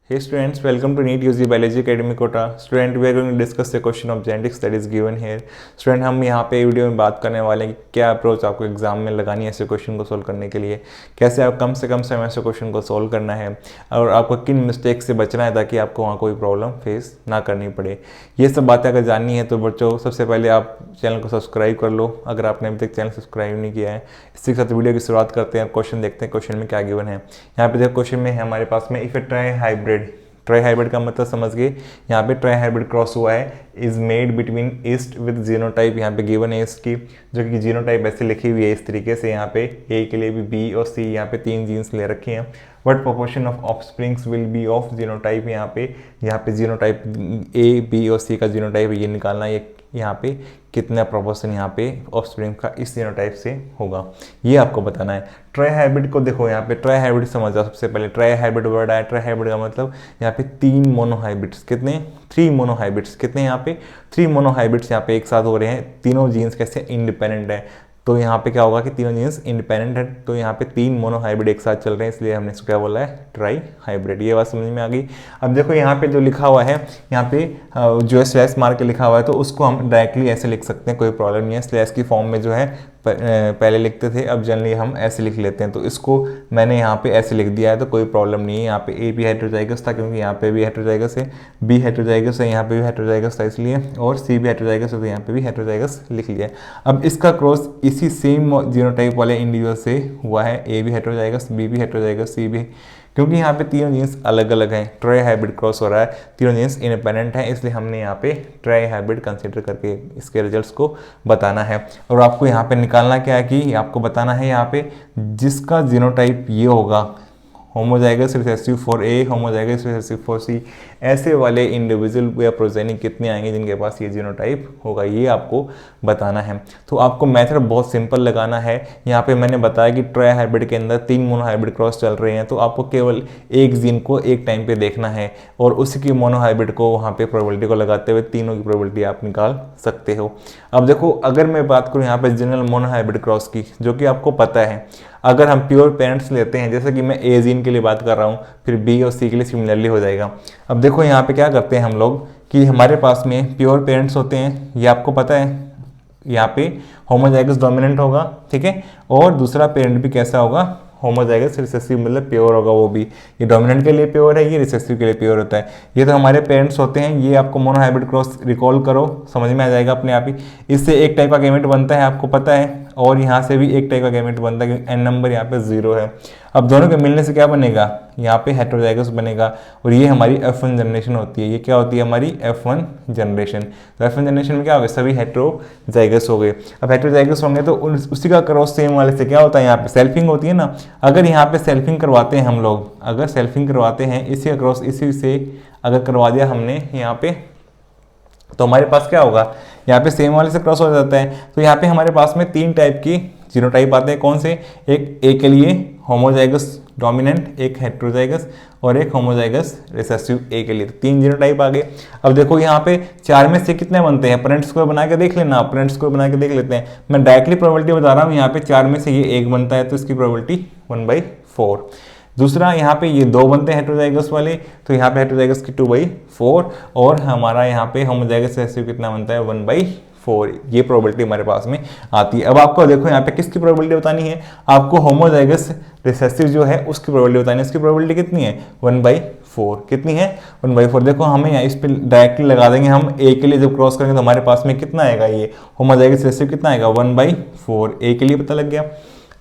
Hey students, welcome to NEET UG Biology Academy Kota. Student, we are going to discuss the question of genetics that is given here. Student, हम यहाँ पे video में बात करने वाले हैं कि क्या अप्रोच आपको एग्जाम में लगानी है ऐसे क्वेश्चन को सोल्व करने के लिए, कैसे आप कम से कम समय ऐसे क्वेश्चन को सोल्व करना है और आपको किन मिस्टेक से बचना है ताकि आपको वहाँ कोई प्रॉब्लम फेस ना करनी पड़े। ये सब बातें अगर जाननी है तो बच्चों सबसे पहले आप चैनल को सब्सक्राइब कर लो अगर आपने अभी तक चैनल सब्सक्राइब नहीं किया है। इसी के साथ वीडियो की शुरुआत करते हैं, क्वेश्चन देखते हैं क्वेश्चन में क्या गिवन है। यहाँ पे देखो क्वेश्चन में है हमारे पास में इफ ए ट्राई हाइब्रिड का मतलब समझ गए, यहाँ पे ट्राई हाइब्रिड क्रॉस हुआ है is made between east with genotype, यहाँ पे गिवन है इसकी जो कि जीनोटाइप ऐसे लिखी हुई है इस तरीके से। यहाँ पे ए के लिए भी बी और सी, यहाँ पे 3 जीन्स ले रखे हैं। What proportion of offsprings will be of genotype, यहाँ पे जीनोटाइप ए बी और सी का जीनोटाइप ये निकालना है, यहाँ पे कितना प्रोपोर्शन यहाँ पे ऑफस्प्रिंग का इस जीनोटाइप से होगा ये आपको बताना है। ट्राई हाइब्रिड को देखो, यहाँ पे ट्राई हाइब्रिड समझ जाओ। सबसे पहले ट्राई हाइब्रिड वर्ड आया, ट्राई हाइब्रिड का मतलब यहाँ पे 3 मोनोहाइब्रिड्स, कितने 3 मोनोहाइब्रिड्स, कितने यहाँ पे 3 मोनोहाइब्रिड्स यहाँ पे एक साथ हो रहे हैं। तीनों जीन्स कैसे इंडिपेंडेंट है, तो यहाँ पे क्या होगा कि तीनों जीन्स इंडिपेंडेंट है, तो यहाँ पे 3 मोनोहाइब्रिड एक साथ चल रहे हैं, इसलिए हमने इसको क्या बोला है ट्राई हाइब्रिड। ये बात समझ में आ गई। अब देखो यहाँ पे जो लिखा हुआ है, यहाँ पे जो है स्लैश मार के लिखा हुआ है तो उसको हम डायरेक्टली ऐसे लिख सकते हैं, कोई प्रॉब्लम नहीं है। स्लैश की फॉर्म में जो है पहले लिखते थे, अब जनरली हम ऐसे लिख लेते हैं, तो इसको मैंने यहाँ पे ऐसे लिख दिया है तो कोई प्रॉब्लम नहीं है। यहाँ पे ए भी हेटेरोजाइगस था क्योंकि यहाँ पे भी हेटेरोजाइगस है, बी हेटेरोजाइगस है, यहाँ पे भी हेटेरोजाइगस था इसलिए, और सी भी हेटेरोजाइगस है तो यहाँ पे भी हेटेरोजाइगस लिख लिया। अब इसका क्रॉस इसी सेम जीनोटाइप वाले इंडिविजुअल से हुआ है, ए भी हेटेरोजाइगस, बी भी हेटेरोजाइगस, सी भी, क्योंकि यहाँ पे तीनों जीन्स अलग अलग हैं। ट्राई हाइब्रिड क्रॉस हो रहा है, तीनों जीन्स इंडिपेंडेंट हैं, इसलिए हमने यहाँ पे ट्राई हाइब्रिड कंसीडर करके इसके रिजल्ट्स को बताना है। और आपको यहाँ पे निकालना क्या है कि आपको बताना है यहाँ पे जिसका जीनोटाइप ये होगा homozygous recessive for A, homozygous recessive for C, ऐसे वाले इंडिविजुअल या प्रोजेनी कितने आएंगे जिनके पास ये जीनोटाइप होगा, ये आपको बताना है। तो आपको मेथड बहुत सिंपल लगाना है। यहाँ पे मैंने बताया कि ट्राई हाइब्रिड के अंदर 3 मोनोहाइब्रिड क्रॉस चल रहे हैं, तो आपको केवल एक जीन को एक टाइम पे देखना है और उसी की मोनोहाइब्रिड को वहाँ पे प्रोबेबिलिटी को लगाते हुए तीनों की प्रोबेबिलिटी आप निकाल सकते हो। अब देखो अगर मैं बात करूँ यहाँ पे जनरल मोनोहाइब्रिड क्रॉस की, जो कि आपको पता है, अगर हम प्योर पेरेंट्स लेते हैं, जैसे कि मैं ए जीन के लिए बात कर रहा हूँ, फिर बी और सी के लिए सिमिलरली हो जाएगा। अब देखो यहाँ पे क्या करते हैं हम लोग कि हमारे पास में प्योर पेरेंट्स होते हैं, ये आपको पता है, यहाँ पे होमोजाइगस डोमिनेंट होगा, ठीक है, और दूसरा पेरेंट भी कैसा होगा होमोजाइगस रिसेसिव, मतलब प्योर होगा वो भी। ये डोमिनेंट के लिए प्योर है, ये रिसेसिव के लिए प्योर होता है। ये तो हमारे पेरेंट्स होते हैं। ये आपको मोनोहाइब्रिड क्रॉस रिकॉल करो, समझ में आ जाएगा अपने आप ही। इससे एक टाइप का गैमेट बनता है आपको पता है, और यहाँ से भी एक टाइप का गैमेट बनता है क्योंकि एन नंबर यहाँ पे 0 है। अब दोनों के मिलने से क्या बनेगा, यहाँ पे हेटेरोजाइगस बनेगा, और ये हमारी F1 जनरेशन होती है। ये क्या होती है हमारी F1 जनरेशन। तो F1 जनरेशन में क्या हो गया, सभी हेटेरोजाइगस हो गए। अब हेटेरोजाइगस होंगे तो उसी का क्रॉस सेम वाले से क्या होता है, यहाँ पे सेल्फिंग होती है ना। अगर यहाँ पे सेल्फिंग करवाते हैं हम लोग, अगर सेल्फिंग करवाते हैं इसी का क्रॉस इसी से अगर करवा दिया हमने यहाँ पे, तो हमारे पास क्या होगा, यहाँ पे सेम वाले से क्रॉस हो जाता है। तो यहाँ पे हमारे पास में 3 टाइप की जीनोटाइप आते हैं। कौन से, एक ए के लिए होमोजाइगस डोमिनेंट, एक हेटेरोजाइगस और एक होमोजाइगस रिसेसिव ए के लिए, तो 3 जीनोटाइप आ गए। अब देखो यहाँ पे 4 में से कितने बनते हैं, पेरेंट स्क्वायर बना के देख लेना, पेरेंट स्क्वायर बना के देख लेते हैं। मैं डायरेक्टली प्रोबेबिलिटी बता रहा हूँ, यहाँ पे 4 में से ये 1 बनता है तो इसकी प्रोबेबिलिटी 1/4। दूसरा यहाँ पे ये 2 बनते हैं हेटेरोजाइगस वाले, तो यहाँ पे हेटेरोजाइगस की 2/4, और हमारा यहाँ पे होमोजाइगस रिसेसिव कितना बनता है 1/4। ये प्रोबेबिलिटी हमारे पास में आती है। अब आपको देखो यहाँ पे किसकी प्रोबेबिलिटी बतानी है, आपको होमोजाइगस रिसेसिव जो है उसकी प्रोबेबिलिटी बतानी है। इसकी प्रोबेबिलिटी कितनी है 1/4, कितनी है 1/4। देखो हमें यहाँ इस पे डायरेक्टली लगा देंगे हम, ए के लिए जब क्रॉस करेंगे तो हमारे पास में कितना आएगा, ये होमोजाइगस रिसेसिव कितना आएगा 1/4, ए के लिए पता लग गया।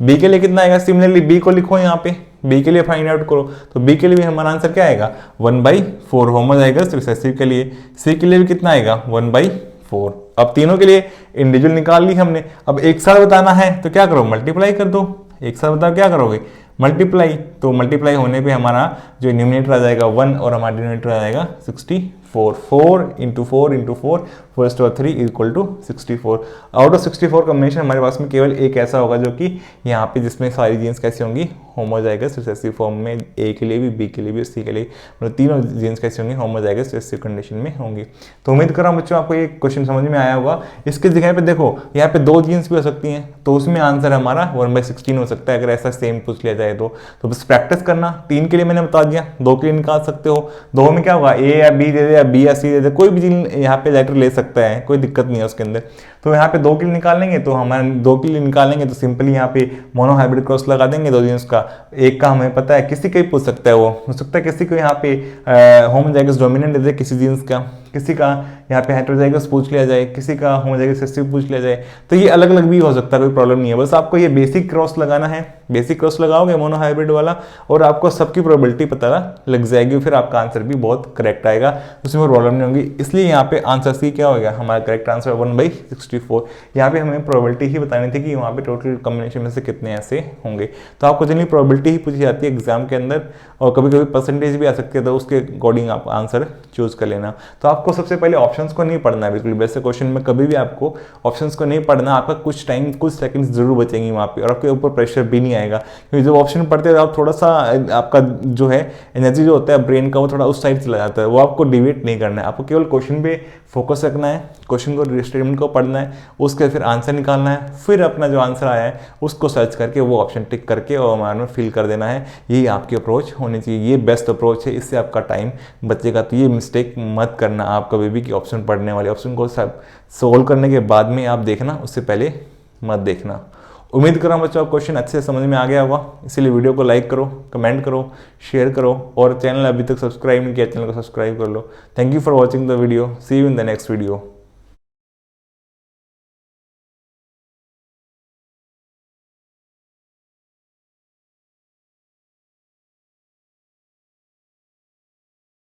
बी के लिए कितना आएगा, सिमिलरली बी को लिखो यहाँ पे, बी के लिए फाइंड आउट करो, तो बी के लिए भी हमारा आंसर क्या आएगा 1/4 होमोजाइगस रिसेसिव के लिए। सी के लिए भी कितना आएगा 1/4। अब तीनों के लिए इंडिविजुअल निकाल ली हमने। अब एक साथ बताना है तो क्या करो, मल्टीप्लाई कर दो। एक साथ बताओ क्या करोगे, मल्टीप्लाई। तो मल्टीप्लाई होने पे हमारा जो न्यूमरेटर आ जाएगा 1 और हमारा डिनोमिनेटर आ जाएगा 64। 4 × 4 × 4 4:3 equal to 64। Out of 64 combination हमारे पास में केवल एक ऐसा होगा जो कि यहाँ पे जिसमें सारी जीन्स कैसी होंगी, होमोजाइगस रिसेसिव फॉर्म में, ए के लिए भी, बी के लिए भी, सी के लिए, मतलब तीनों जीन्स कैसी होंगी, होमोजाइगस रिसेसिव कंडीशन में होंगी। तो उम्मीद कर रहा हूँ बच्चों आपको ये क्वेश्चन समझ में आया होगा। इसके जगह पे देखो यहाँ पे 2 जीन्स भी हो सकती हैं, तो उसमें आंसर हमारा 1/16 हो सकता है अगर ऐसा सेम पूछ लिया जाए तो बस प्रैक्टिस करना। 3 के लिए मैंने बता दिया, 2 के लिए निकाल सकते हो। 2 में क्या होगा, ए या बी दे दे या बी या सी दे दे, कोई भी जीन यहाँ पे लेटर ले सकता है, कोई दिक्कत नहीं है उसके अंदर। तो यहाँ पे 2 के लिए निकालेंगे तो हमारे 2 के लिए निकालेंगे तो सिंपली यहाँ पे मोनोहाइब्रिड क्रॉस लगा देंगे 2 जीन्स का। एक का हमें पता है, किसी का ही पूछ सकता है, वो हो सकता है किसी को यहाँ पे होमोजाइगस डोमिनेंट दे दे किसी जीन्स का, किसी का यहाँ पे हेटेरोजाइगस पूछ लिया जाए, किसी का होमोजाइगस रिसेसिव पूछ लिया जाए, तो ये अलग अलग भी हो सकता है, कोई प्रॉब्लम नहीं है। बस आपको ये बेसिक क्रॉस लगाना है, बेसिक क्रॉस लगाओगे मोनोहाइब्रिड वाला और आपको सबकी प्रोबेबिलिटी पता लग जाएगी, फिर आपका आंसर भी बहुत करेक्ट आएगा, उसमें प्रॉब्लम नहीं होगी। इसलिए यहाँ पे आंसर सी क्या हो गया, हमारा करेक्ट आंसर 1/64। यहाँ पे हमें प्रोबेबिलिटी ही बतानी थी कि वहाँ पे टोटल कॉम्बिनेशन में से कितने ऐसे होंगे। तो आपको जनरली प्रोबेबिलिटी ही पूछी जाती है एग्जाम के अंदर, और कभी कभी परसेंटेज भी आ सकती है, तो उसके अकॉर्डिंग आप आंसर चूज कर लेना। तो आपको सबसे पहले ऑप्शंस को नहीं पढ़ना है बिल्कुल, वैसे क्वेश्चन में कभी भी आपको ऑप्शंस को नहीं पढ़ना, आपका कुछ टाइम, कुछ सेकंड्स जरूर बचेंगे वहाँ पे, और आपके ऊपर प्रेशर भी नहीं आएगा, क्योंकि जब ऑप्शन पढ़ते हैं आप थोड़ा सा आपका जो है एनर्जी जो होता है ब्रेन का, वो थोड़ा उस साइड चला जाता है, वो आपको डिवेट नहीं करना है, आपको केवल क्वेश्चन पे फोकस रखना है, क्वेश्चन को स्टेटमेंट को पढ़ना है, उसके फिर आंसर निकालना है, फिर अपना जो आंसर आया है उसको सर्च करके वो ऑप्शन टिक करके और हमारे में फिल कर देना है। यही आपकी अप्रोच होनी चाहिए, ये बेस्ट अप्रोच है, इससे आपका टाइम बचेगा। तो ये मिस्टेक मत करना आप कभी भी कि ऑप्शन पढ़ने वाले, ऑप्शन को सब सोल्व करने के बाद में आप देखना, उससे पहले मत देखना। उम्मीद कर रहा हूँ बच्चों आप क्वेश्चन अच्छे से समझ में आ गया होगा, इसीलिए वीडियो को लाइक करो, कमेंट करो, शेयर करो, और चैनल अभी तक सब्सक्राइब नहीं किया, चैनल को सब्सक्राइब कर लो। Thank you for watching the video, see you in the next video.